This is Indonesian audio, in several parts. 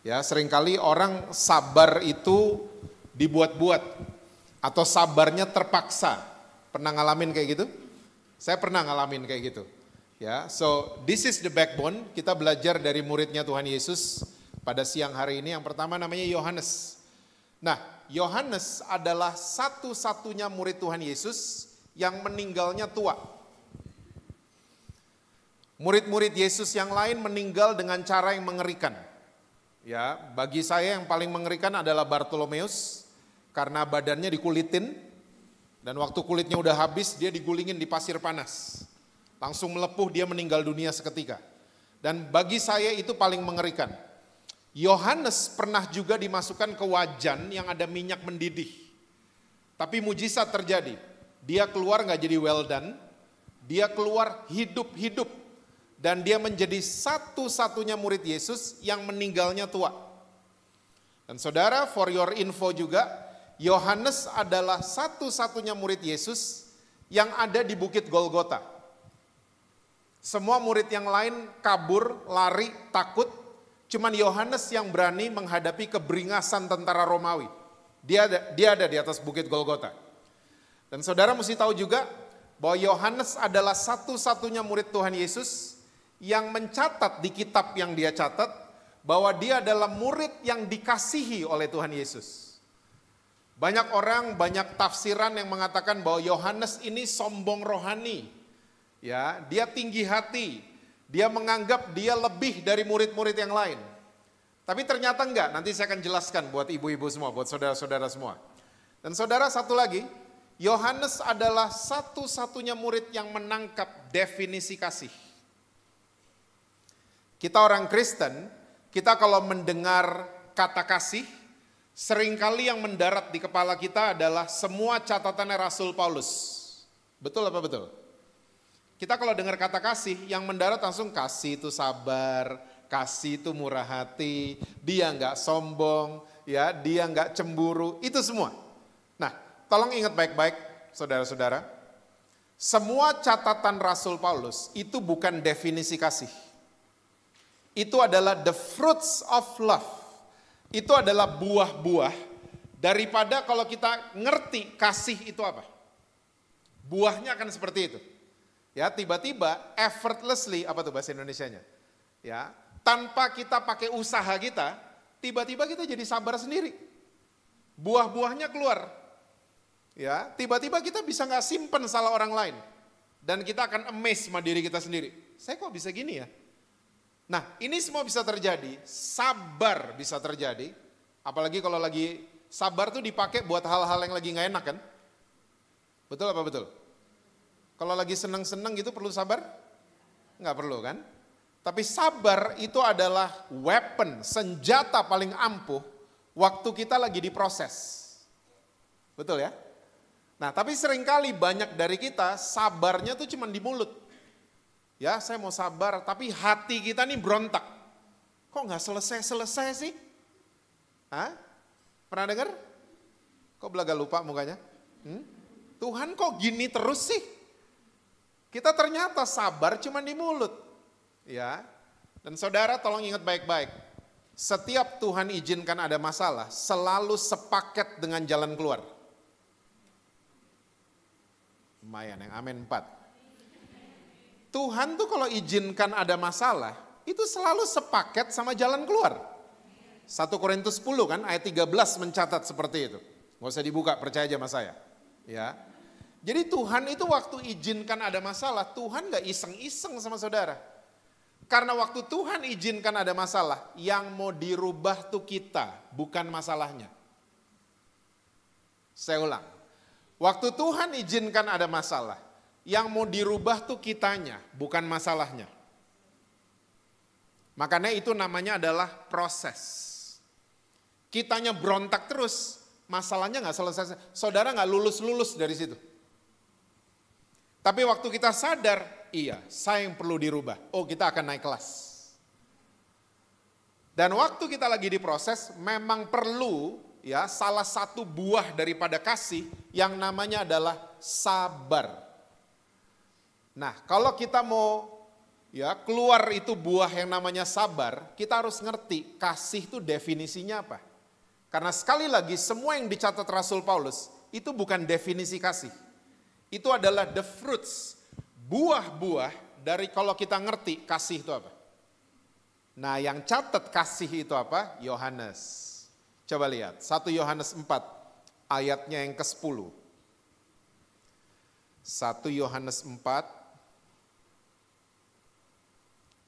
Ya, seringkali orang sabar itu dibuat-buat atau sabarnya terpaksa. Pernah ngalamin kayak gitu? Saya pernah ngalamin kayak gitu. Ya, so this is the backbone. Kita belajar dari muridnya Tuhan Yesus pada siang hari ini. Yang pertama namanya Yohanes. Nah, Yohanes adalah satu-satunya murid Tuhan Yesus yang meninggalnya tua. Murid-murid Yesus yang lain meninggal dengan cara yang mengerikan. Ya, bagi saya yang paling mengerikan adalah Bartolomeus karena badannya dikulitin dan waktu kulitnya udah habis dia digulingin di pasir panas. Langsung melepuh, dia meninggal dunia seketika. Dan bagi saya itu paling mengerikan. Yohanes pernah juga dimasukkan ke wajan yang ada minyak mendidih. Tapi mujizat terjadi. Dia keluar gak jadi well done, dia keluar hidup-hidup. Dan dia menjadi satu-satunya murid Yesus yang meninggalnya tua. Dan saudara, for your info juga, Yohanes adalah satu-satunya murid Yesus yang ada di Bukit Golgota. Semua murid yang lain kabur, lari, takut. Cuman Yohanes yang berani menghadapi keberingasan tentara Romawi. Dia ada di atas Bukit Golgota. Dan saudara mesti tahu juga bahwa Yohanes adalah satu-satunya murid Tuhan Yesus yang mencatat di kitab yang dia catat bahwa dia adalah murid yang dikasihi oleh Tuhan Yesus. Banyak orang, banyak tafsiran yang mengatakan bahwa Yohanes ini sombong rohani. Ya, dia tinggi hati. Dia menganggap dia lebih dari murid-murid yang lain. Tapi ternyata enggak, nanti saya akan jelaskan buat ibu-ibu semua, buat saudara-saudara semua. Dan saudara satu lagi, Yohanes adalah satu-satunya murid yang menangkap definisi kasih. Kita orang Kristen, kita kalau mendengar kata kasih, seringkali yang mendarat di kepala kita adalah semua catatannya Rasul Paulus. Betul apa betul? Kita kalau dengar kata kasih, yang mendarat langsung kasih itu sabar, kasih itu murah hati, dia nggak sombong, ya, dia nggak cemburu, itu semua. Nah, tolong ingat baik-baik, saudara-saudara. Semua catatan Rasul Paulus itu bukan definisi kasih. Itu adalah the fruits of love. Itu adalah buah-buah daripada kalau kita ngerti kasih itu apa. Buahnya akan seperti itu. Ya, tiba-tiba effortlessly, apa tuh bahasa Indonesianya? Ya, tanpa kita pakai usaha kita, tiba-tiba kita jadi sabar sendiri. Buah-buahnya keluar. Ya, tiba-tiba kita bisa nggak simpen salah orang lain. Dan kita akan amazed sama diri kita sendiri. Saya kok bisa gini ya? Nah, ini semua bisa terjadi, sabar bisa terjadi, apalagi kalau lagi sabar tuh dipakai buat hal-hal yang lagi nggak enak kan? Betul apa betul? Kalau lagi seneng-seneng gitu perlu sabar? Nggak perlu kan? Tapi sabar itu adalah weapon, senjata paling ampuh waktu kita lagi diproses. Betul ya? Nah, tapi seringkali banyak dari kita sabarnya tuh cuma di mulut. Ya, saya mau sabar, tapi hati kita nih berontak. Kok nggak selesai-selesai sih? Hah? Pernah dengar? Kok belaga lupa mukanya? Tuhan kok gini terus sih? Kita ternyata sabar cuma di mulut. Ya. Dan saudara tolong ingat baik-baik. Setiap Tuhan izinkan ada masalah, selalu sepaket dengan jalan keluar. Lumayan yang amin 4. Tuhan tuh kalau izinkan ada masalah, itu selalu sepaket sama jalan keluar. 1 Korintus 10 kan, ayat 13 mencatat seperti itu. Nggak usah dibuka, percaya aja sama saya. Ya. Jadi Tuhan itu waktu izinkan ada masalah, Tuhan gak iseng-iseng sama saudara. Karena waktu Tuhan izinkan ada masalah, yang mau dirubah tuh kita, bukan masalahnya. Saya ulang. Waktu Tuhan izinkan ada masalah, yang mau dirubah tuh kitanya, bukan masalahnya. Makanya itu namanya adalah proses. Kitanya berontak terus, masalahnya nggak selesai. Saudara nggak lulus-lulus dari situ. Tapi waktu kita sadar, iya, saya yang perlu dirubah. Oh, kita akan naik kelas. Dan waktu kita lagi diproses, memang perlu ya salah satu buah daripada kasih yang namanya adalah sabar. Nah, kalau kita mau ya keluar itu buah yang namanya sabar, kita harus ngerti kasih itu definisinya apa. Karena sekali lagi semua yang dicatat Rasul Paulus itu bukan definisi kasih. Itu adalah the fruits, buah-buah dari kalau kita ngerti kasih itu apa. Nah yang catat kasih itu apa? Yohanes. Coba lihat 1 Yohanes 4 ayatnya yang ke-10. 1 Yohanes 4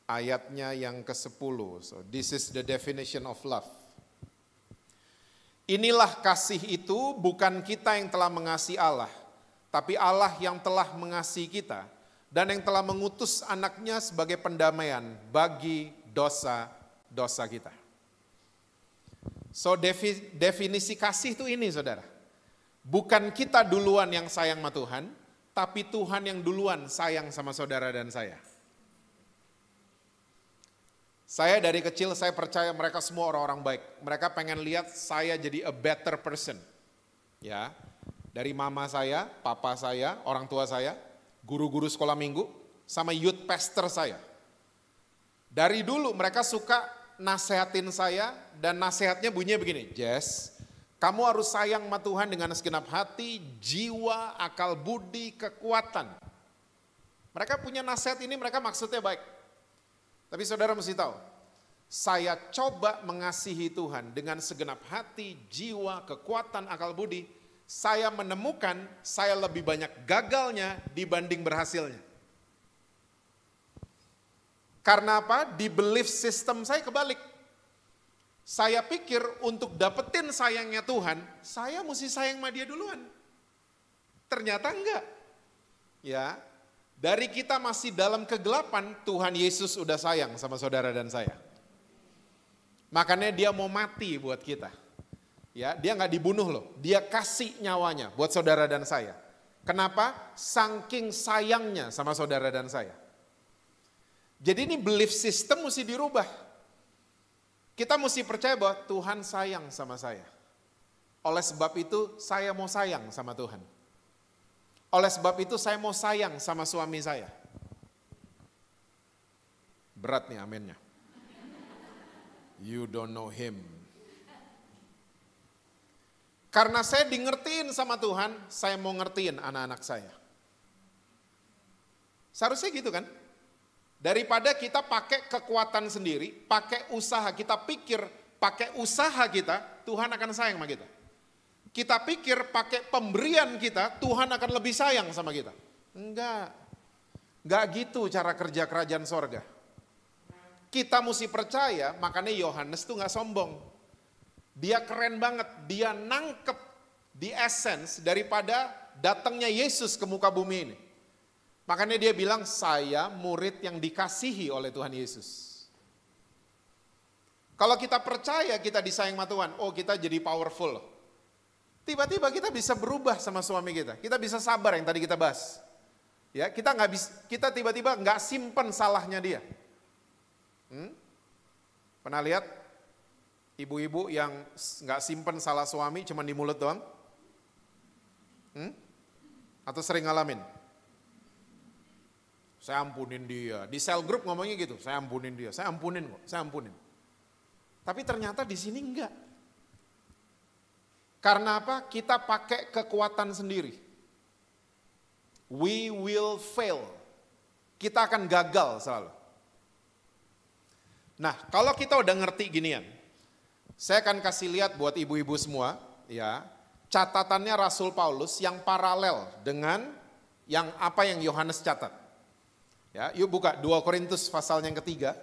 ayatnya yang ke-10. So this is the definition of love. Inilah kasih itu bukan kita yang telah mengasihi Allah, tapi Allah yang telah mengasihi kita dan yang telah mengutus anaknya sebagai pendamaian bagi dosa-dosa kita. So definisi kasih itu ini saudara. Bukan kita duluan yang sayang sama Tuhan, tapi Tuhan yang duluan sayang sama saudara dan saya. Saya dari kecil saya percaya mereka semua orang-orang baik. Mereka pengen lihat saya jadi a better person. Ya, dari mama saya, papa saya, orang tua saya, guru-guru sekolah minggu, sama youth pastor saya. Dari dulu mereka suka nasehatin saya dan nasihatnya bunyinya begini, Jess, kamu harus sayang sama Tuhan dengan segenap hati, jiwa, akal budi, kekuatan. Mereka punya nasihat ini, mereka maksudnya baik. Tapi saudara mesti tahu, saya coba mengasihi Tuhan dengan segenap hati, jiwa, kekuatan, akal budi. Saya menemukan saya lebih banyak gagalnya dibanding berhasilnya. Karena apa? Di belief system saya kebalik. Saya pikir untuk dapetin sayangnya Tuhan, saya mesti sayang sama dia duluan. Ternyata enggak. Ya. Dari kita masih dalam kegelapan, Tuhan Yesus udah sayang sama saudara dan saya. Makanya dia mau mati buat kita. Ya, dia nggak dibunuh loh, dia kasih nyawanya buat saudara dan saya. Kenapa? Saking sayangnya sama saudara dan saya. Jadi ini belief system mesti dirubah. Kita mesti percaya bahwa Tuhan sayang sama saya. Oleh sebab itu saya mau sayang sama Tuhan. Oleh sebab itu saya mau sayang sama suami saya. Berat nih aminnya. You don't know him. Karena saya di ngertiin sama Tuhan, saya mau ngertiin anak-anak saya. Seharusnya gitu kan? Daripada kita pakai kekuatan sendiri, pakai usaha, kita pikir pakai usaha kita, Tuhan akan sayang sama kita. Kita pikir pakai pemberian kita, Tuhan akan lebih sayang sama kita. Enggak gitu cara kerja kerajaan sorga. Kita mesti percaya, makanya Yohanes tuh gak sombong. Dia keren banget, dia nangkep di essence daripada datangnya Yesus ke muka bumi ini. Makanya dia bilang, saya murid yang dikasihi oleh Tuhan Yesus. Kalau kita percaya kita disayang sama Tuhan, oh kita jadi powerful. Tiba-tiba kita bisa berubah sama suami kita. Kita bisa sabar yang tadi kita bahas. Ya, kita tiba-tiba nggak simpen salahnya dia. Pernah lihat ibu-ibu yang nggak simpen salah suami cuma di mulut doang? Atau sering ngalamin? Saya ampunin dia. Di cell group ngomongnya gitu, saya ampunin dia, saya ampunin kok, saya ampunin. Tapi ternyata di sini enggak. Karena apa? Kita pakai kekuatan sendiri. We will fail. Kita akan gagal selalu. Nah, kalau kita udah ngerti ginian, saya akan kasih lihat buat ibu-ibu semua, ya, catatannya Rasul Paulus yang paralel dengan yang apa yang Yohanes catat. Ya, yuk buka 2 Korintus pasalnya yang ketiga.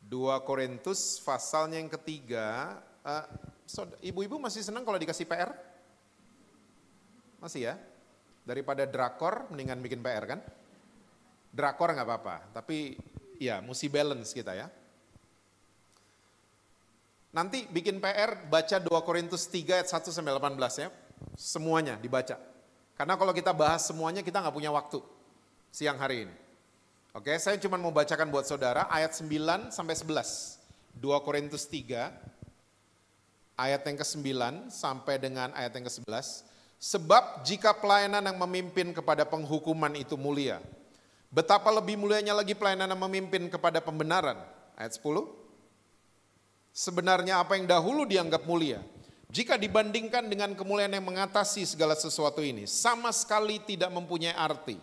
2 Korintus pasalnya yang ketiga. Ibu-ibu masih senang kalau dikasih PR? Masih ya? Daripada drakor mendingan bikin PR kan? Drakor nggak apa-apa, tapi ya mesti balance kita ya. Nanti bikin PR baca 2 Korintus 3 ayat 1 sampai 18 ya. Semuanya dibaca. Karena kalau kita bahas semuanya kita nggak punya waktu siang hari ini. Oke, saya cuma mau bacakan buat saudara ayat 9 sampai 11. 2 Korintus 3 ayat yang ke-9 sampai dengan ayat yang ke-11. Sebab jika pelayanan yang memimpin kepada penghukuman itu mulia, betapa lebih mulianya lagi pelayanan yang memimpin kepada pembenaran. Ayat 10. Sebenarnya apa yang dahulu dianggap mulia, jika dibandingkan dengan kemuliaan yang mengatasi segala sesuatu ini, sama sekali tidak mempunyai arti.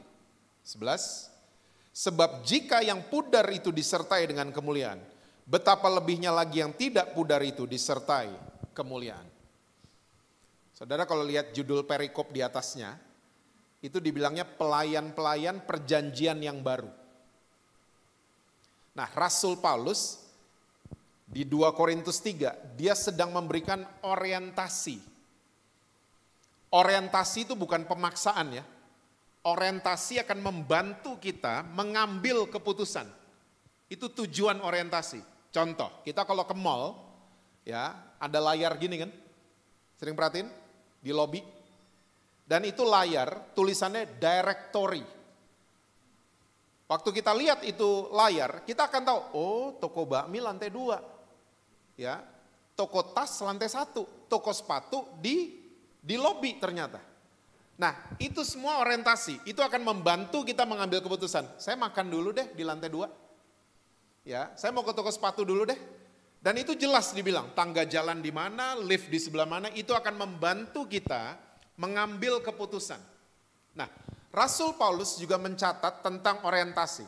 11. Sebab jika yang pudar itu disertai dengan kemuliaan, betapa lebihnya lagi yang tidak pudar itu disertai kemuliaan. Saudara kalau lihat judul perikop di atasnya, itu dibilangnya pelayan-pelayan perjanjian yang baru. Nah, Rasul Paulus di 2 Korintus 3, dia sedang memberikan orientasi. Orientasi itu bukan pemaksaan ya. Orientasi akan membantu kita mengambil keputusan. Itu tujuan orientasi. Contoh, kita kalau ke mall, ya ada layar gini kan. Sering perhatiin? Di lobi. Dan itu layar tulisannya directory. Waktu kita lihat itu layar, kita akan tahu, oh toko bakmi lantai 2. Ya, toko tas lantai 1, toko sepatu di lobi ternyata. Nah, itu semua orientasi, itu akan membantu kita mengambil keputusan. Saya makan dulu deh di lantai 2. Ya, saya mau ke toko sepatu dulu deh. Dan itu jelas dibilang, tangga jalan di mana, lift di sebelah mana, itu akan membantu kita mengambil keputusan. Nah, Rasul Paulus juga mencatat tentang orientasi.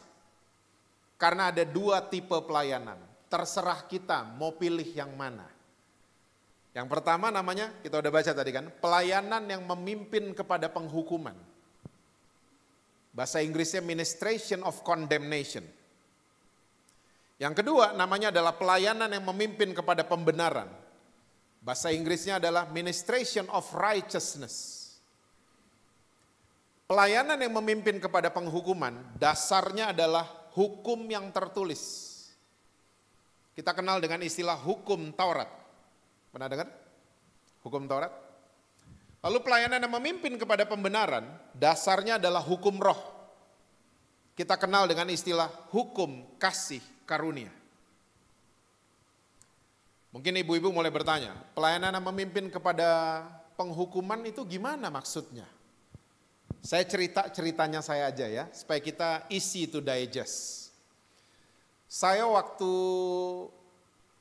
Karena ada 2 tipe pelayanan, terserah kita mau pilih yang mana. Yang pertama namanya, kita udah baca tadi kan, pelayanan yang memimpin kepada penghukuman. Bahasa Inggrisnya ministration of condemnation. Yang kedua namanya adalah pelayanan yang memimpin kepada pembenaran. Bahasa Inggrisnya adalah ministration of righteousness. Pelayanan yang memimpin kepada penghukuman dasarnya adalah hukum yang tertulis. Kita kenal dengan istilah hukum Taurat. Pernah dengar? Hukum Taurat. Lalu pelayanan yang memimpin kepada pembenaran dasarnya adalah hukum roh. Kita kenal dengan istilah hukum kasih karunia. Mungkin ibu-ibu mulai bertanya, pelayanan yang memimpin kepada penghukuman itu gimana maksudnya? Saya ceritanya saya aja ya, supaya kita easy to digest. Saya waktu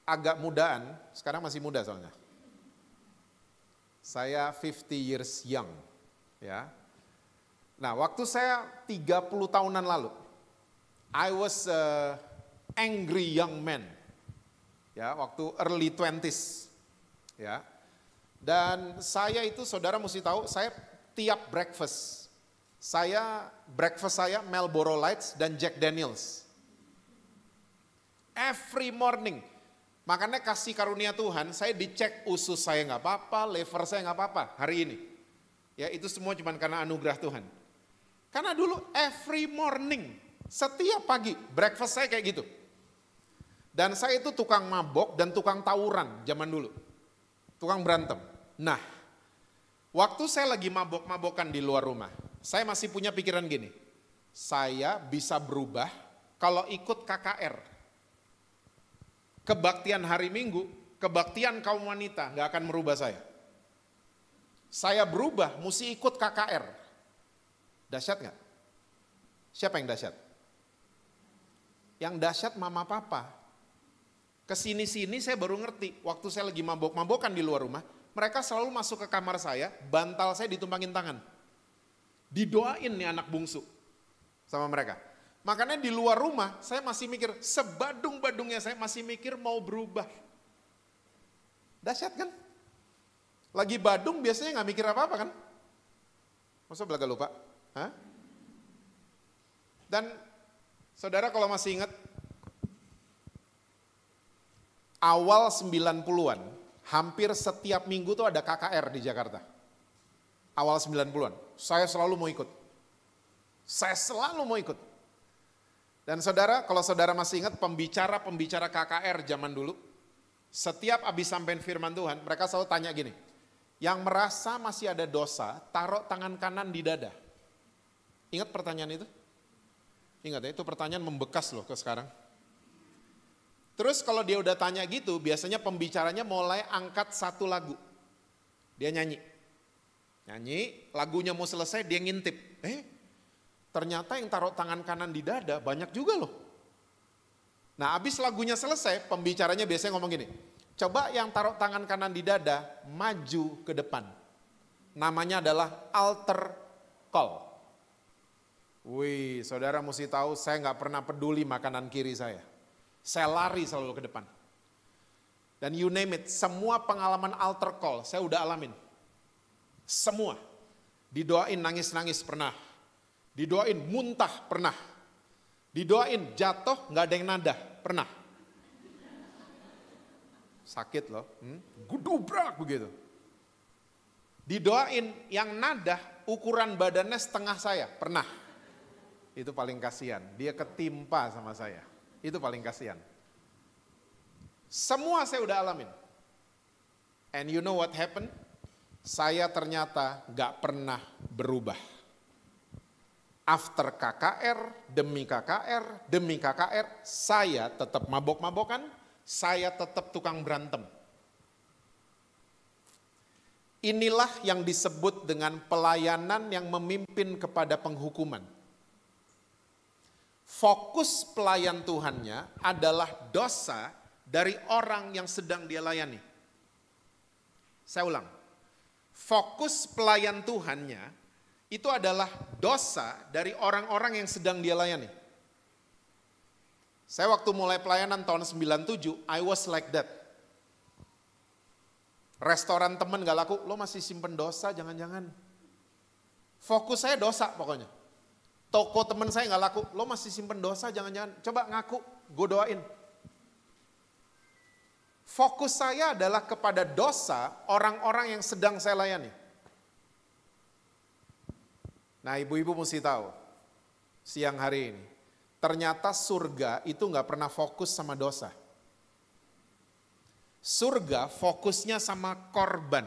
agak mudaan, sekarang masih muda soalnya. Saya 50 years young, ya. Nah, waktu saya 30 tahunan lalu, I was angry young man, ya, waktu early 20s, ya. Dan saya itu saudara mesti tahu, saya tiap breakfast saya Marlboro Lights dan Jack Daniels. Every morning. Makanya kasih karunia Tuhan, saya dicek usus saya nggak apa-apa, liver saya nggak apa-apa hari ini. Ya itu semua cuma karena anugerah Tuhan. Karena dulu every morning, setiap pagi breakfast saya kayak gitu. Dan saya itu tukang mabok dan tukang tawuran zaman dulu. Tukang berantem. Nah, waktu saya lagi mabok-mabokan di luar rumah, saya masih punya pikiran gini, saya bisa berubah kalau ikut KKR. Kebaktian hari Minggu, kebaktian kaum wanita gak akan merubah saya. Saya berubah, mesti ikut KKR. Dahsyat gak? Siapa yang dahsyat? Yang dahsyat mama papa. Kesini-sini saya baru ngerti, waktu saya lagi mabok-mabokan di luar rumah, mereka selalu masuk ke kamar saya, bantal saya ditumpangin tangan. Didoain nih anak bungsu sama mereka. Makanya di luar rumah saya masih mikir, sebadung-badungnya saya masih mikir mau berubah. Dahsyat kan? Lagi badung biasanya gak mikir apa-apa kan? Masa belaga lupa? Hah? Dan saudara kalau masih ingat, awal 90-an, hampir setiap minggu tuh ada KKR di Jakarta. Awal 90-an, saya selalu mau ikut. Saya selalu mau ikut. Dan saudara, kalau saudara masih ingat pembicara-pembicara KKR zaman dulu, setiap habis sampein firman Tuhan, mereka selalu tanya gini, yang merasa masih ada dosa, taruh tangan kanan di dada. Ingat pertanyaan itu? Ingat ya, itu pertanyaan membekas loh ke sekarang. Terus kalau dia udah tanya gitu, biasanya pembicaranya mulai angkat satu lagu. Dia nyanyi. Nyanyi, lagunya mau selesai dia ngintip. Ternyata yang taruh tangan kanan di dada banyak juga loh. Nah habis lagunya selesai, pembicaranya biasanya ngomong gini. Coba yang taruh tangan kanan di dada, maju ke depan. Namanya adalah altar call. Wih, saudara mesti tahu saya nggak pernah peduli makanan kiri saya. Saya lari selalu ke depan. Dan you name it, semua pengalaman altar call saya udah alamin. Semua. Didoain nangis-nangis pernah. Didoain muntah pernah. Didoain jatuh nggak ada yang nada pernah. Sakit loh. Gudubrak begitu. Didoain yang nada ukuran badannya setengah saya pernah. Itu paling kasihan. Dia ketimpa sama saya. Itu paling kasihan. Semua saya udah alamin. And you know what happened? Saya ternyata gak pernah berubah. After KKR, demi KKR, demi KKR, saya tetap mabok-mabokan, saya tetap tukang berantem. Inilah yang disebut dengan pelayanan yang memimpin kepada penghukuman. Fokus pelayan Tuhannya adalah dosa dari orang yang sedang dia layani. Saya ulang. Fokus pelayan Tuhannya itu adalah dosa dari orang-orang yang sedang dia layani. Saya waktu mulai pelayanan tahun 97, I was like that. Restoran temen gak laku, lo masih simpen dosa jangan-jangan. Fokus saya dosa pokoknya. Toko temen saya gak laku, lo masih simpen dosa jangan-jangan. Coba ngaku, gue doain. Fokus saya adalah kepada dosa orang-orang yang sedang saya layani. Nah ibu-ibu mesti tahu, siang hari ini, ternyata surga itu gak pernah fokus sama dosa. Surga fokusnya sama korban.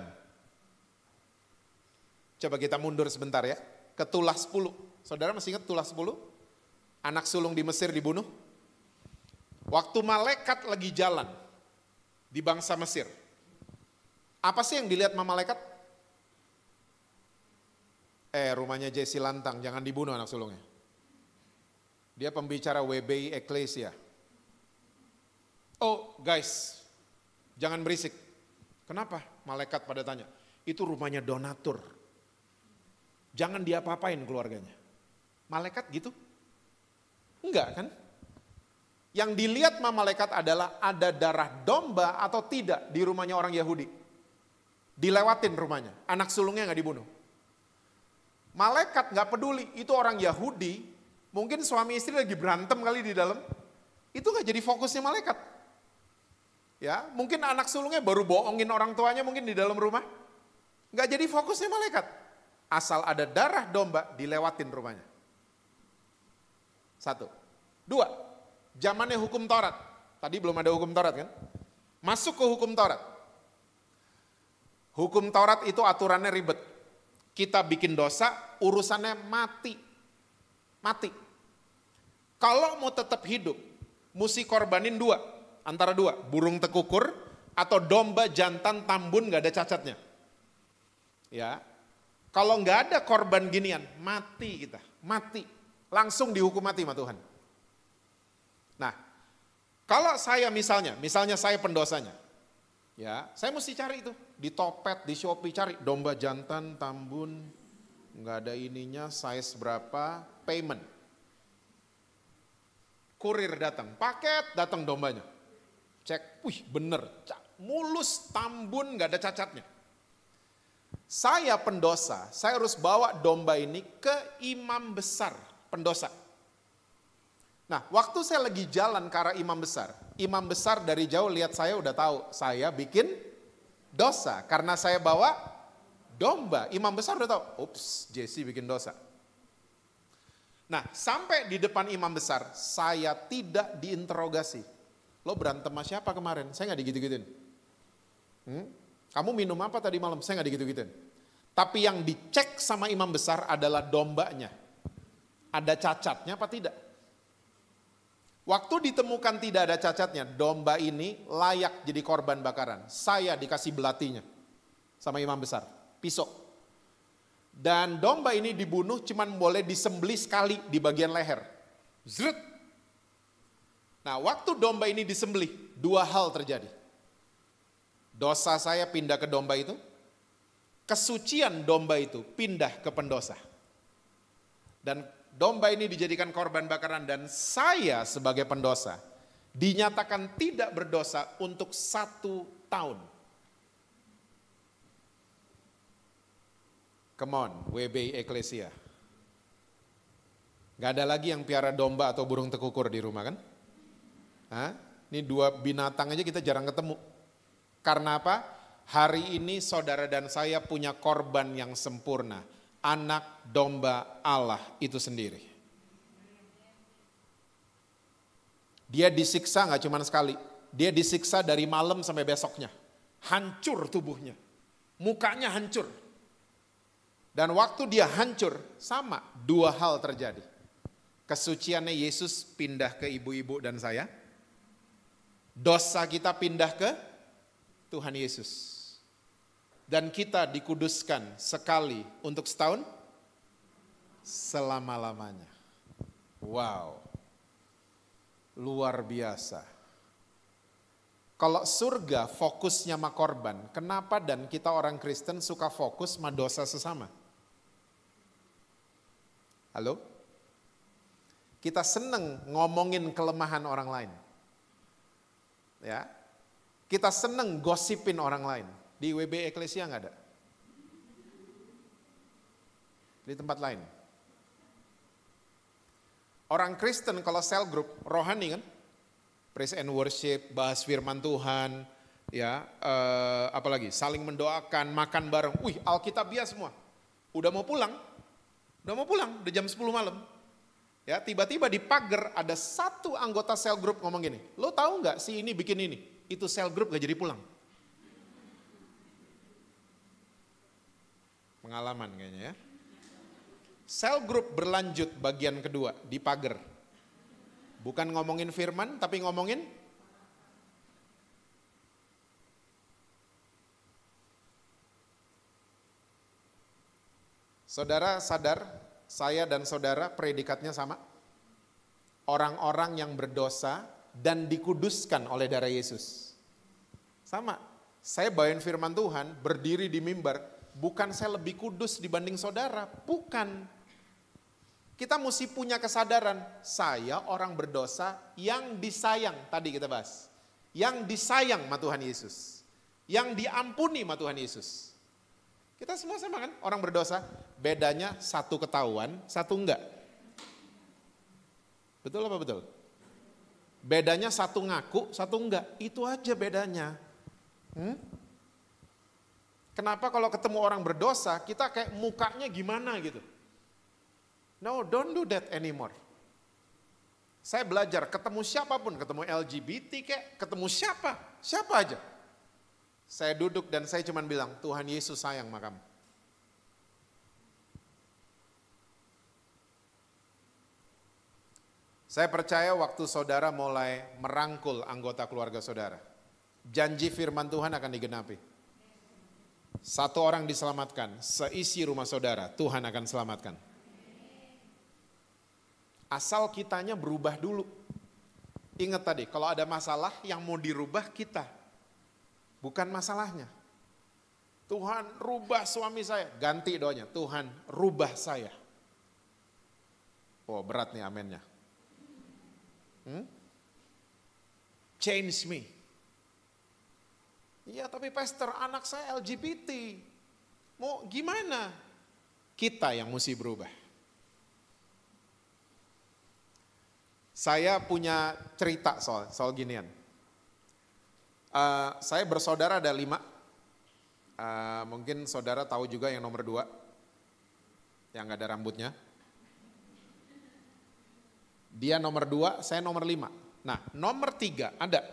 Coba kita mundur sebentar ya, ke Tulah 10. Saudara masih ingat Tulah 10? Anak sulung di Mesir dibunuh. Waktu malaikat lagi jalan di bangsa Mesir. Apa sih yang dilihat sama malaikat? Rumahnya Jesse Lantang, jangan dibunuh anak sulungnya. Dia pembicara WBI Eklesia. Oh guys, jangan berisik. Kenapa? Malaikat pada tanya. Itu rumahnya donatur. Jangan diapa-apain keluarganya. Malaikat gitu? Enggak kan? Yang dilihat sama malaikat adalah ada darah domba atau tidak di rumahnya orang Yahudi. Dilewatin rumahnya, anak sulungnya gak dibunuh. Malaikat gak peduli, itu orang Yahudi, mungkin suami istri lagi berantem kali di dalam. Itu gak jadi fokusnya malaikat. Ya, mungkin anak sulungnya baru bohongin orang tuanya mungkin di dalam rumah. Gak jadi fokusnya malaikat. Asal ada darah domba, dilewatin rumahnya. 1. 2. Zamannya hukum Taurat. Tadi belum ada hukum Taurat kan? Masuk ke hukum Taurat. Hukum Taurat itu aturannya ribet. Kita bikin dosa, urusannya mati. Mati. Kalau mau tetap hidup, mesti korbanin 2. Antara 2, burung tekukur atau domba jantan tambun gak ada cacatnya. Ya. Kalau gak ada korban ginian, mati kita. Mati. Langsung dihukum mati sama Tuhan. Nah, kalau saya misalnya saya pendosanya, ya saya mesti cari itu di Topet, di Shopee cari domba jantan, tambun, nggak ada ininya, size berapa, payment. Kurir datang, paket datang dombanya, cek, wih bener, mulus, tambun, nggak ada cacatnya. Saya pendosa, saya harus bawa domba ini ke imam besar pendosa. Nah, waktu saya lagi jalan ke arah imam besar dari jauh lihat saya udah tahu, saya bikin dosa. Karena saya bawa domba, imam besar udah tahu, ups, Jesse bikin dosa. Nah, sampai di depan imam besar, saya tidak diinterogasi. Lo berantem sama siapa kemarin? Saya gak digitu-gituin. Kamu minum apa tadi malam? Saya gak digitu-gituin. Tapi yang dicek sama imam besar adalah dombanya. Ada cacatnya apa tidak? Waktu ditemukan tidak ada cacatnya, domba ini layak jadi korban bakaran. Saya dikasih belatinya sama imam besar, pisau. Dan domba ini dibunuh cuman boleh disembelih sekali di bagian leher. Zrut. Nah, waktu domba ini disembelih, dua hal terjadi. Dosa saya pindah ke domba itu, kesucian domba itu pindah ke pendosa. Dan domba ini dijadikan korban bakaran dan saya sebagai pendosa dinyatakan tidak berdosa untuk 1 tahun. Come on, WBI Eklesia. Gak ada lagi yang piara domba atau burung tekukur di rumah kan? Hah? Ini 2 binatang aja kita jarang ketemu. Karena apa? Hari ini saudara dan saya punya korban yang sempurna. Anak domba Allah itu sendiri. Dia disiksa gak cuma sekali. Dia disiksa dari malam sampai besoknya. Hancur tubuhnya. Mukanya hancur. Dan waktu dia hancur, sama 2 hal terjadi. Kesuciannya Yesus pindah ke ibu-ibu dan saya. Dosa kita pindah ke Tuhan Yesus. Dan kita dikuduskan sekali untuk setahun, selama-lamanya. Wow, luar biasa. Kalau surga fokusnya sama korban, kenapa dan kita orang Kristen suka fokus sama dosa sesama? Halo? Kita seneng ngomongin kelemahan orang lain. Ya. Kita seneng gosipin orang lain. Di WB Eklesia nggak ada? Di tempat lain. Orang Kristen kalau cell group rohani kan, praise and worship, bahas firman Tuhan, ya, apalagi saling mendoakan, makan bareng. Wih, Alkitabiah semua. Udah mau pulang, udah jam 10 malam. Ya, tiba-tiba di pagar ada 1 anggota cell group ngomong gini, lo tahu nggak si ini bikin ini? Itu cell group gak jadi pulang. Pengalaman kayaknya ya. Cell group berlanjut bagian kedua di pagar. Bukan ngomongin firman, tapi ngomongin saudara sadar, saya dan saudara predikatnya sama. Orang-orang yang berdosa dan dikuduskan oleh darah Yesus. Sama, saya bawain firman Tuhan, berdiri di mimbar, bukan saya lebih kudus dibanding saudara, bukan. Kita mesti punya kesadaran, saya orang berdosa yang disayang, tadi kita bahas. Yang disayang sama Tuhan Yesus. Yang diampuni sama Tuhan Yesus. Kita semua sama kan, orang berdosa, bedanya 1 ketahuan, 1 enggak. Betul apa betul? Bedanya 1 ngaku, 1 enggak, itu aja bedanya. Kenapa kalau ketemu orang berdosa, kita kayak mukanya gimana gitu. No, don't do that anymore. Saya belajar, ketemu siapapun, ketemu LGBT kayak, ketemu siapa aja. Saya duduk dan saya cuma bilang, Tuhan Yesus sayang sama kamu. Saya percaya waktu saudara mulai merangkul anggota keluarga saudara, janji firman Tuhan akan digenapi. 1 orang diselamatkan, seisi rumah saudara, Tuhan akan selamatkan. Asal kitanya berubah dulu. Ingat tadi, kalau ada masalah yang mau dirubah kita, bukan masalahnya. Tuhan rubah suami saya, ganti doanya, Tuhan rubah saya. Oh berat nih amennya. Change me. Iya tapi pastor, anak saya LGBT. Mau gimana? Kita yang mesti berubah. Saya punya cerita soal ginian. Saya bersaudara ada 5. Mungkin saudara tahu juga yang nomor 2. Yang gak ada rambutnya. Dia nomor 2, saya nomor 5. Nah nomor 3 ada.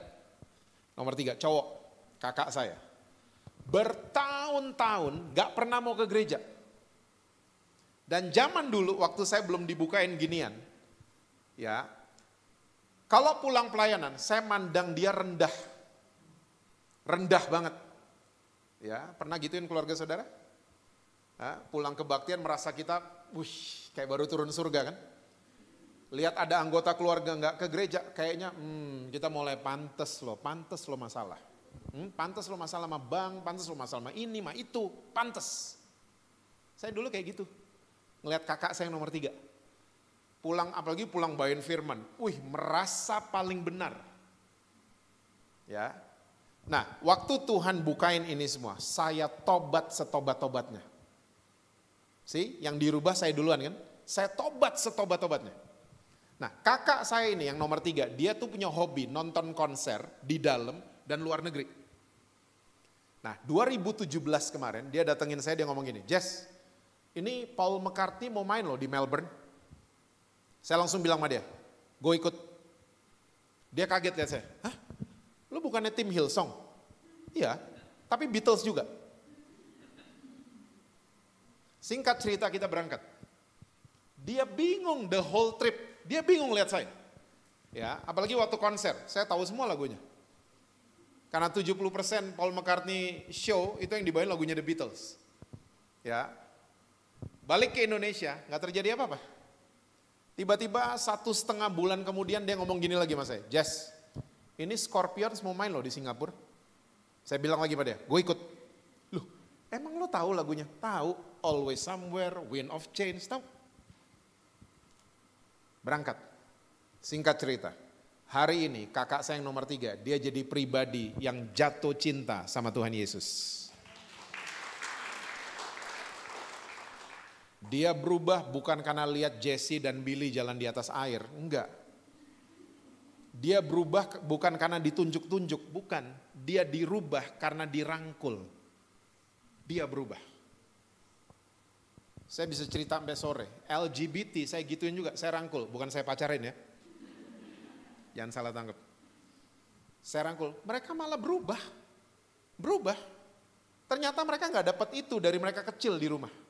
Nomor 3 cowok, kakak saya. Bertahun-tahun gak pernah mau ke gereja. Dan zaman dulu waktu saya belum dibukain ginian. Ya, kalau pulang pelayanan, saya mandang dia rendah. Rendah banget. Ya, pernah gituin keluarga saudara? Pulang kebaktian merasa kita, kayak baru turun surga kan. Lihat ada anggota keluarga nggak ke gereja, kayaknya kita mulai pantes loh masalah. Pantes lo masalah sama bank, pantes lo masalah sama ini, sama itu, pantes. Saya dulu kayak gitu, ngelihat kakak saya yang nomor 3. Apalagi pulang bawain firman, merasa paling benar. Ya. Nah, waktu Tuhan bukain ini semua, saya tobat setobat-tobatnya. Yang dirubah saya duluan kan, saya tobat setobat-tobatnya. Nah, kakak saya ini yang nomor 3, dia tuh punya hobi nonton konser di dalam dan luar negeri. Nah, 2017 kemarin dia datengin saya, dia ngomong gini, Jess, ini Paul McCartney mau main loh di Melbourne. Saya langsung bilang sama dia, gue ikut. Dia kaget lihat saya, hah? Lu bukannya tim Hillsong? Iya, tapi Beatles juga. Singkat cerita kita berangkat. Dia bingung the whole trip. Dia bingung lihat saya. Ya, apalagi waktu konser, saya tahu semua lagunya. Karena 70% Paul McCartney show itu yang dibawain lagunya The Beatles. Ya. Balik ke Indonesia, nggak terjadi apa-apa. Tiba-tiba 1,5 bulan kemudian dia ngomong gini lagi sama saya, Jess, ini Scorpions mau main loh di Singapura. Saya bilang lagi pada dia, gue ikut. Loh, emang lo tahu lagunya? Tahu, Always Somewhere, Wind of Change, tahu? Berangkat. Singkat cerita, hari ini kakak saya yang nomor 3, dia jadi pribadi yang jatuh cinta sama Tuhan Yesus. Dia berubah bukan karena lihat Jesse dan Billy jalan di atas air, enggak. Dia berubah bukan karena ditunjuk-tunjuk, bukan. Dia dirubah karena dirangkul. Dia berubah. Saya bisa cerita sampai sore. LGBT saya gituin juga, saya rangkul, bukan saya pacarin ya. Jangan salah tangkap. Saya rangkul, mereka malah berubah. Berubah. Ternyata mereka nggak dapat itu dari mereka kecil di rumah.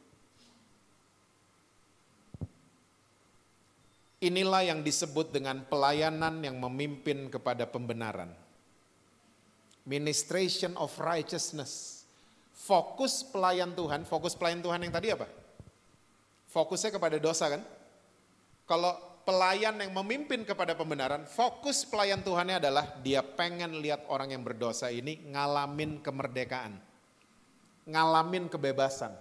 Inilah yang disebut dengan pelayanan yang memimpin kepada pembenaran. Ministration of righteousness. Fokus pelayan Tuhan yang tadi apa? Fokusnya kepada dosa kan? Kalau pelayan yang memimpin kepada pembenaran, fokus pelayan Tuhannya adalah dia pengen lihat orang yang berdosa ini ngalamin kemerdekaan. Ngalamin kebebasan.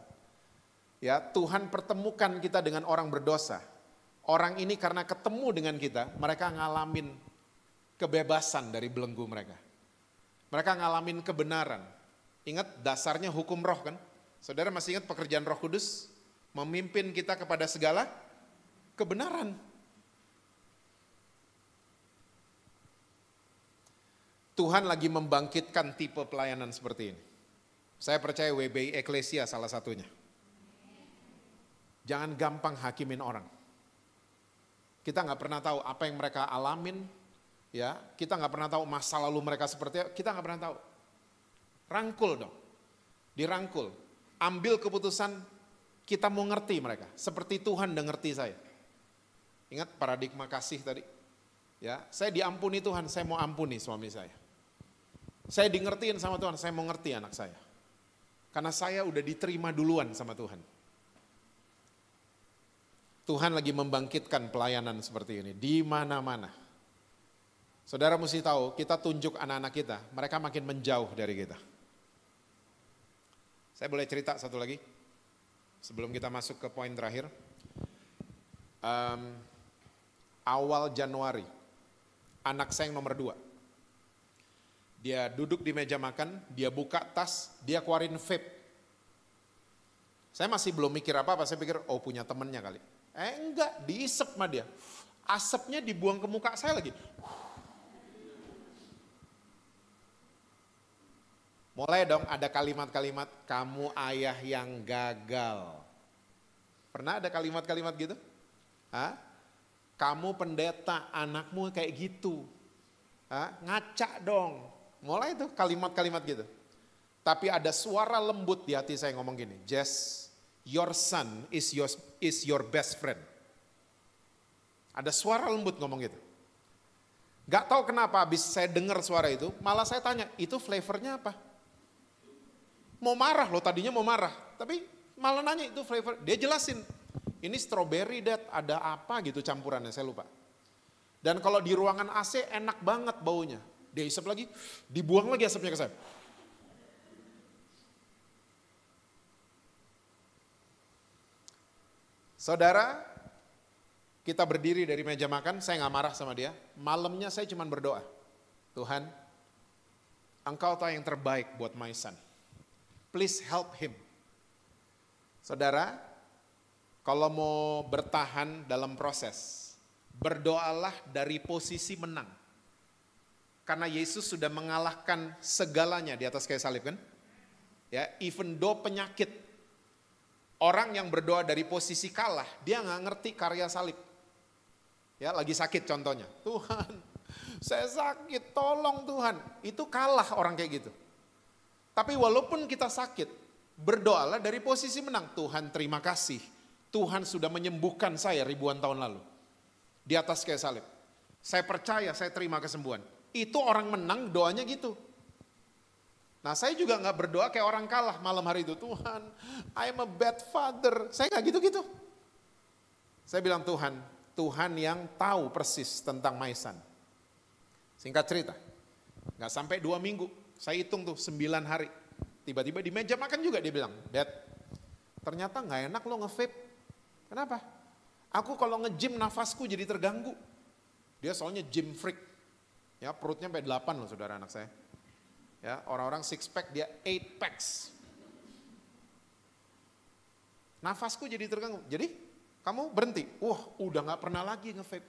Ya, Tuhan pertemukan kita dengan orang berdosa. Orang ini karena ketemu dengan kita, mereka ngalamin kebebasan dari belenggu mereka. Mereka ngalamin kebenaran. Ingat dasarnya hukum roh kan? Saudara masih ingat pekerjaan Roh Kudus? Memimpin kita kepada segala kebenaran. Tuhan lagi membangkitkan tipe pelayanan seperti ini. Saya percaya WBI Eklesia salah satunya. Jangan gampang hakimin orang. Kita nggak pernah tahu apa yang mereka alamin, ya. Kita nggak pernah tahu masa lalu mereka seperti apa. Kita nggak pernah tahu. Rangkul dong, dirangkul. Ambil keputusan. Kita mau ngerti mereka, seperti Tuhan udah ngerti saya. Ingat paradigma kasih tadi? Ya, saya diampuni Tuhan, saya mau ampuni suami saya. Saya di ngertiin sama Tuhan, saya mau ngerti anak saya. Karena saya udah diterima duluan sama Tuhan. Tuhan lagi membangkitkan pelayanan seperti ini di mana-mana. Saudara mesti tahu, kita tunjuk anak-anak kita, mereka makin menjauh dari kita. Saya boleh cerita satu lagi? Sebelum kita masuk ke poin terakhir, awal Januari, anak saya yang nomor 2, dia duduk di meja makan, dia buka tas, dia keluarin vape. Saya masih belum mikir apa-apa, saya pikir punya temennya kali. Enggak, diisep sama dia. Asapnya dibuang ke muka saya lagi. Mulai dong ada kalimat-kalimat, kamu ayah yang gagal. Pernah ada kalimat-kalimat gitu? Hah? Kamu pendeta, anakmu kayak gitu. Hah? Ngaca dong. Mulai itu kalimat-kalimat gitu. Tapi ada suara lembut di hati saya ngomong gini, Jess, your son is your best friend. Ada suara lembut ngomong gitu. Gak tahu kenapa habis saya dengar suara itu, malah saya tanya, itu flavornya apa? Mau marah loh, tadinya mau marah, tapi Malah nanya itu flavor, dia jelasin. Ini strawberry Dad, ada apa gitu campurannya, saya lupa. Dan kalau di ruangan AC enak banget baunya. Dia isep lagi, dibuang lagi asapnya ke saya. Saudara, kita berdiri dari meja makan, saya gak marah sama dia. Malamnya saya cuma berdoa. Tuhan, Engkau tahu yang terbaik buat my son. Please help him. Saudara, kalau mau bertahan dalam proses, berdoalah dari posisi menang. Karena Yesus sudah mengalahkan segalanya di atas kayu salib kan? Ya, even though penyakit. Orang yang berdoa dari posisi kalah, dia nggak ngerti karya salib. Ya, lagi sakit contohnya. Tuhan, saya sakit, tolong Tuhan. Itu kalah orang kayak gitu. Tapi walaupun kita sakit, berdoalah dari posisi menang. Tuhan terima kasih. Tuhan sudah menyembuhkan saya ribuan tahun lalu. Di atas kayu salib. Saya percaya, saya terima kesembuhan. Itu orang menang doanya gitu. Nah saya juga gak berdoa kayak orang kalah malam hari itu. Tuhan, I'm a bad father. Saya gak gitu-gitu. Saya bilang Tuhan yang tahu persis tentang my son. Singkat cerita, gak sampai 2 minggu. Saya hitung tuh 9 hari. Tiba-tiba di meja makan juga dia bilang, Dad, ternyata gak enak lo nge-vape. Kenapa? Aku kalau nge-gym nafasku jadi terganggu. Dia soalnya gym freak. Ya perutnya sampai 8 loh saudara anak saya. Ya, orang-orang 6 pack, dia 8 packs. Nafasku jadi terganggu. Jadi kamu berhenti. Wah, udah gak pernah lagi nge-vape.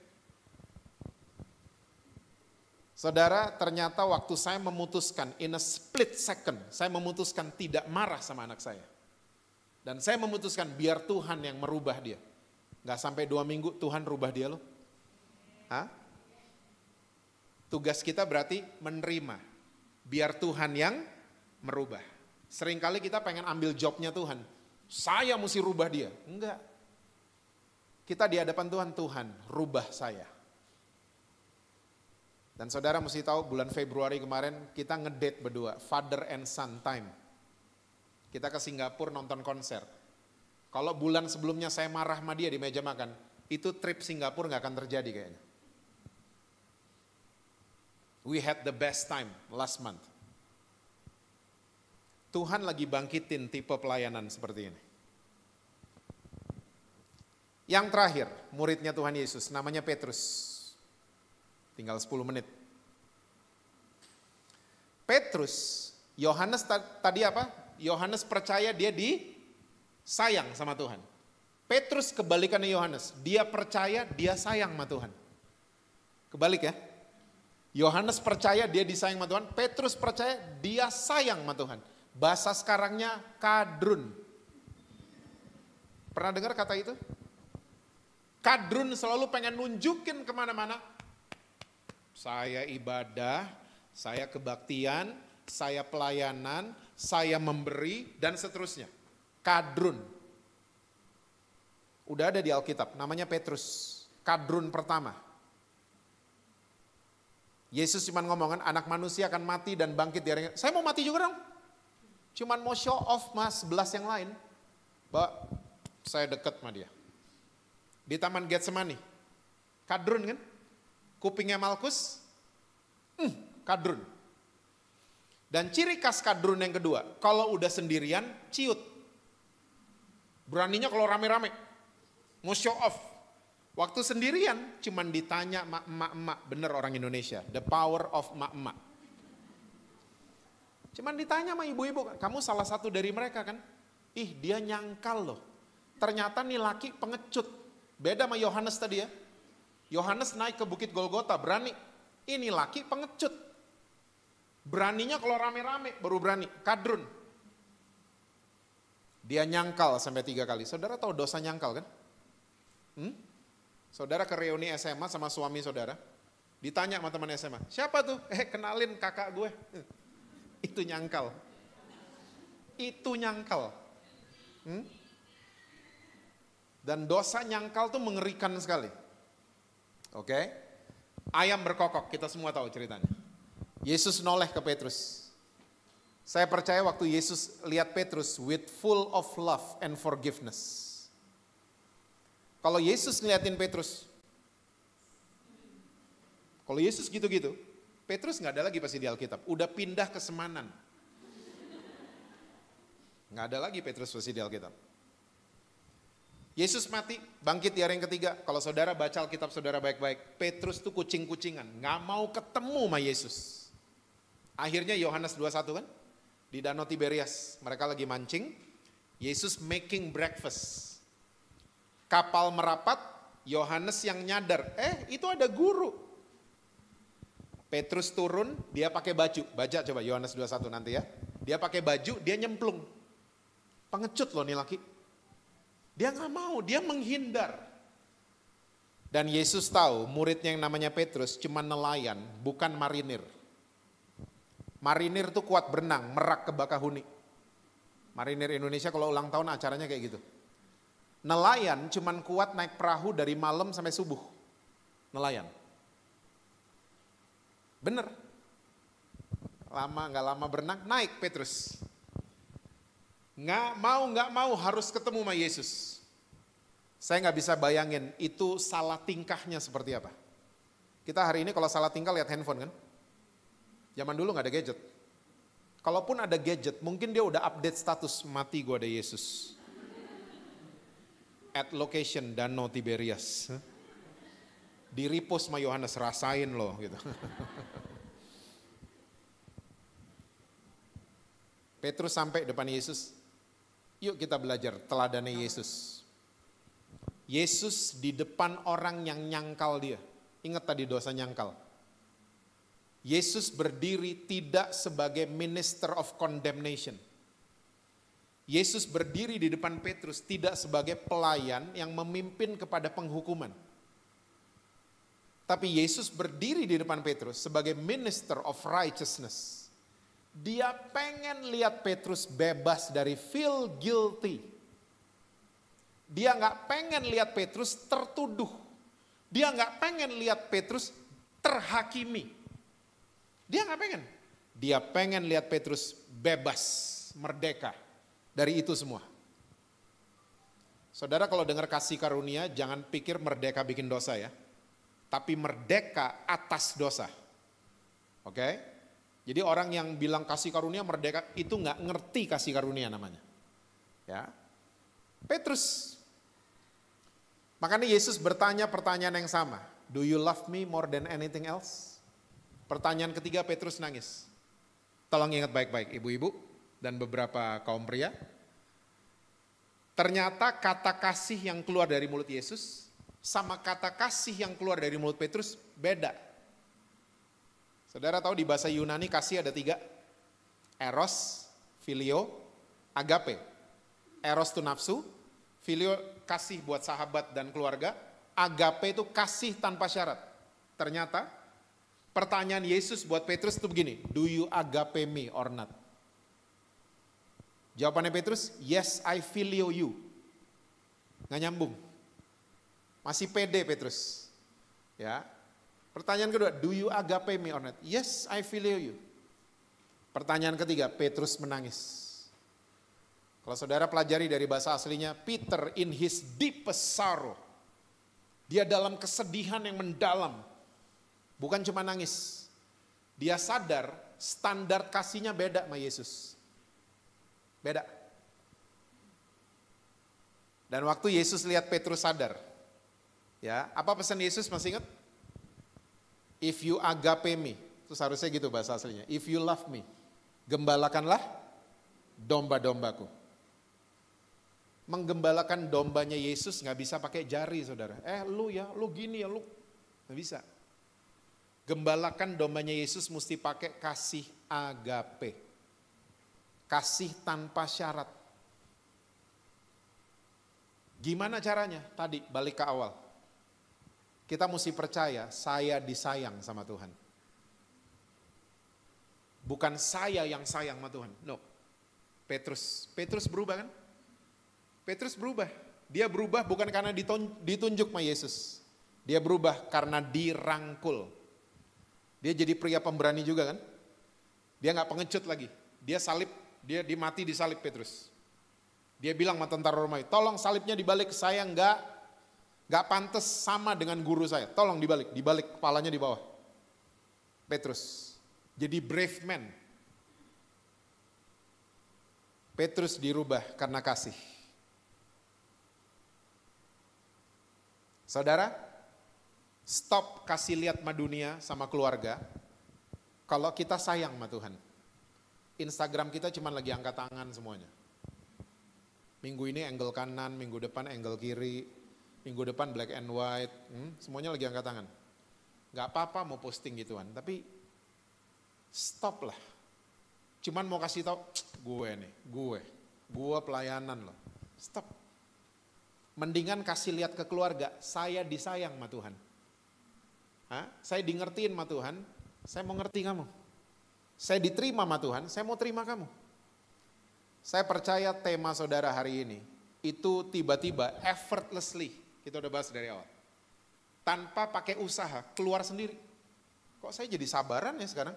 Saudara, ternyata waktu saya memutuskan, in a split second, saya memutuskan tidak marah sama anak saya. Dan saya memutuskan biar Tuhan yang merubah dia. Gak sampai 2 minggu Tuhan rubah dia loh. Hah? Tugas kita berarti menerima. Biar Tuhan yang merubah. Seringkali kita pengen ambil jobnya Tuhan. Saya mesti rubah dia. Enggak. Kita di hadapan Tuhan, Tuhan rubah saya. Dan saudara mesti tahu bulan Februari kemarin kita ngedate berdua. Father and son time. Kita ke Singapura nonton konser. Kalau bulan sebelumnya saya marah sama dia di meja makan. Itu trip Singapura gak akan terjadi kayaknya. We had the best time last month. Tuhan lagi bangkitin tipe pelayanan seperti ini. Yang terakhir, muridnya Tuhan Yesus, namanya Petrus. Tinggal 10 menit. Petrus, Yohanes tadi apa? Yohanes percaya dia disayang sama Tuhan. Petrus kebalikannya Yohanes, dia percaya dia sayang sama Tuhan. Kebalik ya. Yohanes percaya dia disayang sama Tuhan, Petrus percaya dia sayang sama Tuhan. Bahasa sekarangnya kadrun. Pernah dengar kata itu? Kadrun selalu pengen nunjukin kemana-mana. Saya ibadah, saya kebaktian, saya pelayanan, saya memberi, dan seterusnya. Kadrun. Udah ada di Alkitab, namanya Petrus. Kadrun pertama. Yesus cuma ngomong kan, anak manusia akan mati dan bangkit di hari. Saya mau mati juga dong. Cuman mau show off mas 11 yang lain. Bahwa saya deket sama dia. Di Taman Getsemani. Kadrun kan. Kupingnya Malkus. Kadrun. Dan ciri khas kadrun yang kedua. Kalau udah sendirian, ciut. Beraninya kalau rame-rame. Mau show off. Waktu sendirian cuman ditanya emak-emak, bener orang Indonesia, the power of emak-emak. Cuman ditanya sama ibu-ibu, kamu salah satu dari mereka kan? Ih dia nyangkal loh, ternyata nih laki pengecut. Beda sama Yohanes tadi ya. Yohanes naik ke Bukit Golgota, berani. Ini laki pengecut. Beraninya kalau rame-rame baru berani, kadrun. Dia nyangkal sampai 3 kali. Saudara tahu dosa nyangkal kan? Saudara ke reuni SMA sama suami saudara, ditanya sama teman SMA, siapa tuh? Kenalin kakak gue. Itu nyangkal. Itu nyangkal. Dan dosa nyangkal tuh mengerikan sekali. Oke? Ayam berkokok, kita semua tahu ceritanya. Yesus noleh ke Petrus. Saya percaya waktu Yesus lihat Petrus with full of love and forgiveness. Kalau Yesus ngeliatin Petrus, kalau Yesus gitu-gitu, Petrus nggak ada lagi pasti di Alkitab. Udah pindah ke Semanan. Nggak ada lagi Petrus pasti di Alkitab. Yesus mati, bangkit di hari yang ketiga. Kalau saudara baca Alkitab saudara baik-baik, Petrus tuh kucing-kucingan, nggak mau ketemu sama Yesus. Akhirnya Yohanes 21 kan, di Danau Tiberias, mereka lagi mancing, Yesus making breakfast. Kapal merapat, Yohanes yang nyadar, itu ada guru. Petrus turun, dia pakai baju, baca coba Yohanes 21 nanti ya. Dia pakai baju, dia nyemplung. Pengecut loh nih laki. Dia nggak mau, dia menghindar. Dan Yesus tahu muridnya yang namanya Petrus cuma nelayan, bukan marinir. Marinir tuh kuat berenang, merak ke Bakahuni. Marinir Indonesia kalau ulang tahun acaranya kayak gitu. Nelayan cuma kuat naik perahu dari malam sampai subuh. Nelayan. Bener. Nggak lama berenang, naik Petrus. Nggak mau harus ketemu sama Yesus. Saya nggak bisa bayangin itu salah tingkahnya seperti apa. Kita hari ini kalau salah tingkah lihat handphone kan. Zaman dulu nggak ada gadget. Kalaupun ada gadget, mungkin dia udah update status, mati gua ada Yesus. At location Danau Tiberias. Di repost sama Yohanes, rasain loh gitu. Petrus sampai depan Yesus. Yuk kita belajar teladannya Yesus. Yesus di depan orang yang nyangkal dia. Ingat tadi dosa nyangkal. Yesus berdiri tidak sebagai minister of condemnation. Yesus berdiri di depan Petrus tidak sebagai pelayan yang memimpin kepada penghukuman. Tapi Yesus berdiri di depan Petrus sebagai minister of righteousness. Dia pengen lihat Petrus bebas dari feel guilty. Dia nggak pengen lihat Petrus tertuduh. Dia nggak pengen lihat Petrus terhakimi. Dia nggak pengen. Dia pengen lihat Petrus bebas, merdeka dari itu semua. Saudara kalau dengar kasih karunia, jangan pikir merdeka bikin dosa ya. Tapi merdeka atas dosa. Oke? Jadi orang yang bilang kasih karunia merdeka itu nggak ngerti kasih karunia namanya. Ya, Petrus. Makanya Yesus bertanya pertanyaan yang sama. Do you love me more than anything else? Pertanyaan ketiga Petrus nangis. Tolong ingat baik-baik ibu-ibu dan beberapa kaum pria. Ternyata kata kasih yang keluar dari mulut Yesus sama kata kasih yang keluar dari mulut Petrus beda. Saudara tahu di bahasa Yunani kasih ada 3. Eros, filio, agape. Eros itu nafsu, filio kasih buat sahabat dan keluarga, agape itu kasih tanpa syarat. Ternyata pertanyaan Yesus buat Petrus itu begini, do you agape me or not? Jawabannya Petrus, yes I filio you. Nggak nyambung. Masih pede Petrus. Ya. Pertanyaan kedua, do you agape me or not? Yes, I feel you. Pertanyaan ketiga, Petrus menangis. Kalau saudara pelajari dari bahasa aslinya, Peter in his deepest sorrow. Dia dalam kesedihan yang mendalam. Bukan cuma nangis. Dia sadar standar kasihnya beda sama Yesus. Beda. Dan waktu Yesus lihat Petrus sadar. Ya, apa pesan Yesus masih ingat? If you agape me, itu seharusnya gitu bahasa aslinya. If you love me, gembalakanlah domba-dombaku. Menggembalakan dombanya Yesus gak bisa pakai jari saudara. Lu gini ya, lu. Gak bisa. Gembalakan dombanya Yesus mesti pakai kasih agape. Kasih tanpa syarat. Gimana caranya? Tadi balik ke awal. Kita mesti percaya saya disayang sama Tuhan. Bukan saya yang sayang sama Tuhan. No. Petrus berubah kan? Petrus berubah. Dia berubah bukan karena ditunjuk sama Yesus. Dia berubah karena dirangkul. Dia jadi pria pemberani juga kan? Dia gak pengecut lagi. Dia salib, dia mati di salib Petrus. Dia bilang sama tentara Romawi, tolong salibnya dibalik, saya nggak pantas sama dengan guru saya. Tolong dibalik kepalanya di bawah. Petrus jadi brave man. Petrus dirubah karena kasih. Saudara, stop kasih lihat sama dunia sama keluarga. Kalau kita sayang sama Tuhan. Instagram kita cuma lagi angkat tangan semuanya. Minggu ini angle kanan, minggu depan angle kiri, minggu depan black and white, semuanya lagi angkat tangan. Gak apa-apa mau posting gituan, tapi stop lah. Cuman mau kasih tau, gue pelayanan loh. Stop. Mendingan kasih lihat ke keluarga, saya disayang sama Tuhan. Saya di-ngertiin sama Tuhan, saya mau ngerti kamu. Saya diterima sama Tuhan, saya mau terima kamu. Saya percaya tema saudara hari ini, itu tiba-tiba effortlessly, kita udah bahas dari awal. Tanpa pakai usaha, keluar sendiri. Kok saya jadi sabaran ya sekarang?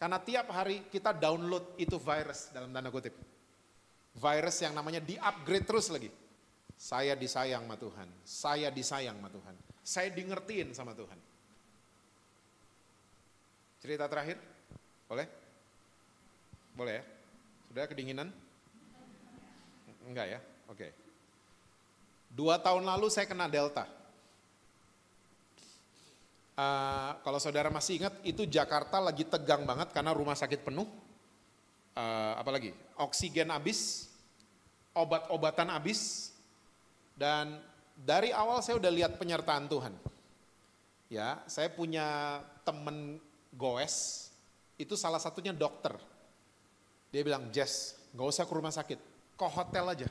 Karena tiap hari kita download itu virus dalam tanda kutip. Virus yang namanya di-upgrade terus lagi. Saya disayang sama Tuhan, saya disayang sama Tuhan, saya di-ngertiin sama Tuhan. Cerita terakhir, boleh? Boleh ya? Sudah kedinginan? Enggak ya? Oke. 2 tahun lalu saya kena Delta. Kalau saudara masih ingat, itu Jakarta lagi tegang banget karena rumah sakit penuh. Apalagi oksigen habis, obat-obatan habis, dan dari awal saya udah lihat penyertaan Tuhan. Ya, saya punya temen goes, itu salah satunya dokter. Dia bilang, Jess, gak usah ke rumah sakit, ke hotel aja.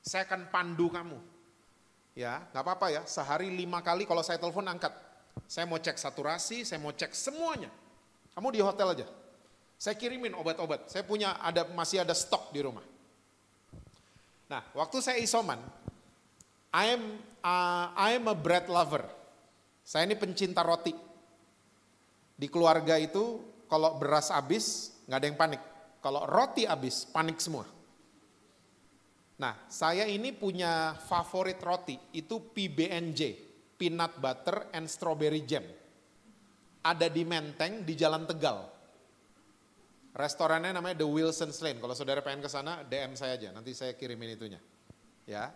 Saya akan pandu kamu. Ya, gak apa-apa ya, sehari 5 kali kalau saya telepon angkat. Saya mau cek saturasi, saya mau cek semuanya. Kamu di hotel aja. Saya kirimin obat-obat, saya punya masih ada stok di rumah. Nah, waktu saya isoman, I am a bread lover. Saya ini pencinta roti. Di keluarga itu, kalau beras habis, gak ada yang panik. Kalau roti habis, panik semua. Nah, saya ini punya favorit roti, itu PBNJ, Peanut Butter and Strawberry Jam. Ada di Menteng, di Jalan Tegal. Restorannya namanya The Wilson's Lane. Kalau saudara pengen ke sana, DM saya aja, nanti saya kirimin itunya. Ya,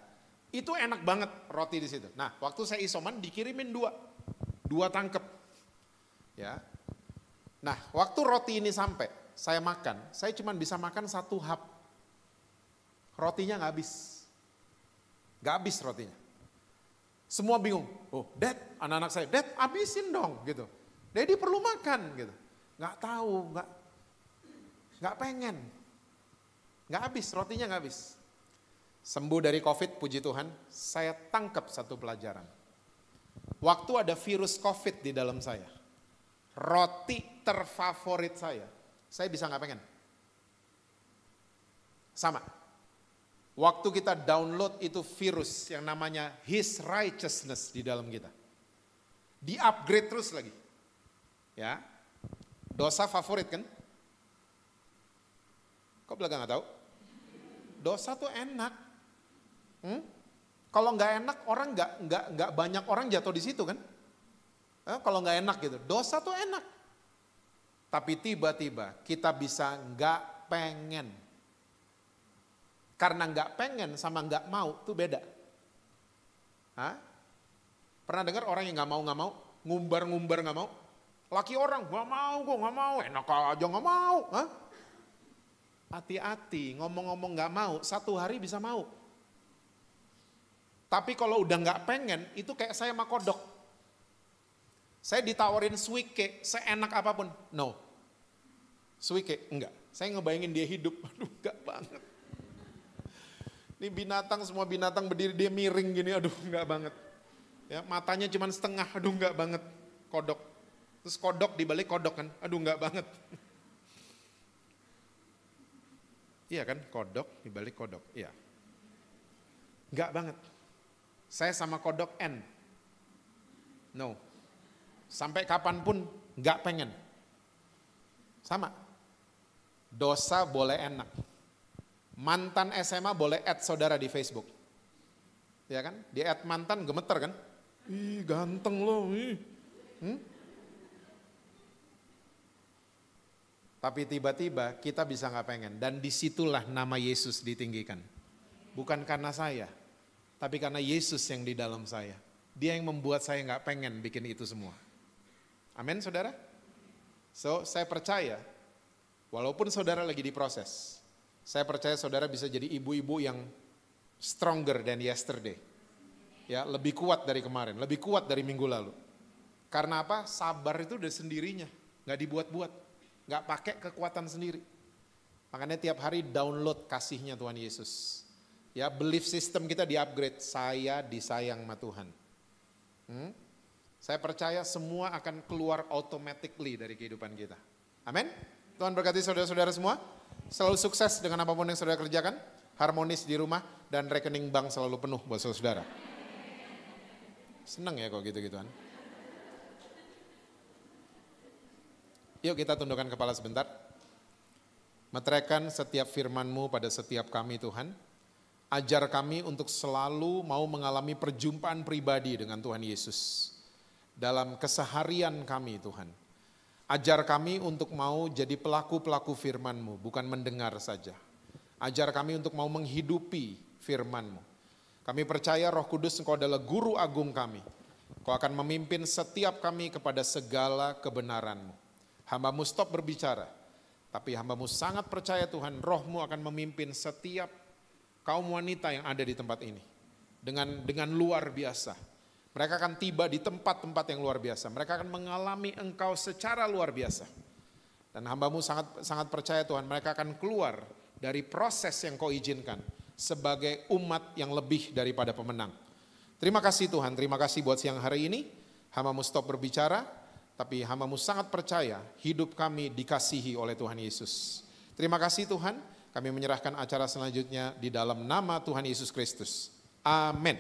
itu enak banget roti di situ. Nah, waktu saya isoman dikirimin 2 tangkep. Ya. Nah, waktu roti ini sampai, saya makan, saya cuma bisa makan 1 hap. Rotinya nggak habis. Nggak habis rotinya. Semua bingung. Oh, Dad, anak-anak saya, Dad, habisin dong gitu. Daddy perlu makan gitu. Nggak tahu, nggak pengen. Nggak habis, rotinya nggak habis. Sembuh dari COVID, puji Tuhan, saya tangkap satu pelajaran. Waktu ada virus COVID di dalam saya, roti terfavorit saya bisa nggak pengen. Sama. Waktu kita download itu virus yang namanya His Righteousness di dalam kita. Di-upgrade terus lagi. Ya. Dosa favorit kan? Kok belaga nggak tahu? Dosa tuh enak. Kalau nggak enak orang nggak banyak orang jatuh di situ kan? Kalau nggak enak gitu, dosa tuh enak. Tapi tiba-tiba kita bisa nggak pengen. Karena nggak pengen sama nggak mau tuh beda. Pernah dengar orang yang nggak mau, ngumbar nggak mau? Laki orang nggak mau, enak aja nggak mau. Hati-hati, ngomong-ngomong nggak mau, 1 hari bisa mau. Tapi kalau udah nggak pengen, itu kayak saya sama kodok. Saya ditawarin suike, seenak apapun, no. Suike, enggak. Saya ngebayangin dia hidup, aduh enggak banget. Ini binatang, semua binatang berdiri, dia miring gini, aduh enggak banget. Ya, matanya cuma setengah, aduh enggak banget. Kodok. Terus kodok dibalik kodok kan, aduh enggak banget. Iya kan, kodok dibalik kodok, iya. Enggak banget. Saya sama kodok N. No. Sampai kapanpun enggak pengen. Sama. Dosa boleh enak. Mantan SMA boleh add saudara di Facebook. Ya kan? Di add mantan gemeter kan? Ih ganteng loh. Tapi tiba-tiba kita bisa gak pengen. Dan disitulah nama Yesus ditinggikan. Bukan karena saya. Tapi karena Yesus yang di dalam saya. Dia yang membuat saya gak pengen bikin itu semua. Amin saudara? So saya percaya. Walaupun saudara lagi diproses. Saya percaya saudara bisa jadi ibu-ibu yang stronger than yesterday. Ya, lebih kuat dari kemarin. Lebih kuat dari minggu lalu. Karena apa? Sabar itu udah sendirinya. Gak dibuat-buat. Gak pakai kekuatan sendiri. Makanya tiap hari download kasihnya Tuhan Yesus. Ya, belief system kita di-upgrade. Saya disayang sama Tuhan. Saya percaya semua akan keluar automatically dari kehidupan kita. Amin. Tuhan berkati saudara-saudara semua. Selalu sukses dengan apapun yang saudara kerjakan. Harmonis di rumah dan rekening bank selalu penuh buat saudara. Seneng ya kok gitu-gituan. Yuk kita tundukkan kepala sebentar. Meteraikan setiap firman-Mu pada setiap kami Tuhan. Ajar kami untuk selalu mau mengalami perjumpaan pribadi dengan Tuhan Yesus. Dalam keseharian kami Tuhan. Ajar kami untuk mau jadi pelaku-pelaku firman-Mu, bukan mendengar saja. Ajar kami untuk mau menghidupi firman-Mu. Kami percaya Roh Kudus Engkau adalah guru agung kami. Engkau akan memimpin setiap kami kepada segala kebenaran-Mu. Hamba-Mu stop berbicara, tapi hamba-Mu sangat percaya Tuhan, Roh-Mu akan memimpin setiap kaum wanita yang ada di tempat ini. Dengan luar biasa. Mereka akan tiba di tempat-tempat yang luar biasa. Mereka akan mengalami Engkau secara luar biasa. Dan hamba-Mu sangat percaya Tuhan, mereka akan keluar dari proses yang Kau izinkan sebagai umat yang lebih daripada pemenang. Terima kasih Tuhan, terima kasih buat siang hari ini. Hamba-Mu stop berbicara. Tapi hamba-Mu sangat percaya hidup kami dikasihi oleh Tuhan Yesus. Terima kasih Tuhan, kami menyerahkan acara selanjutnya di dalam nama Tuhan Yesus Kristus. Amin.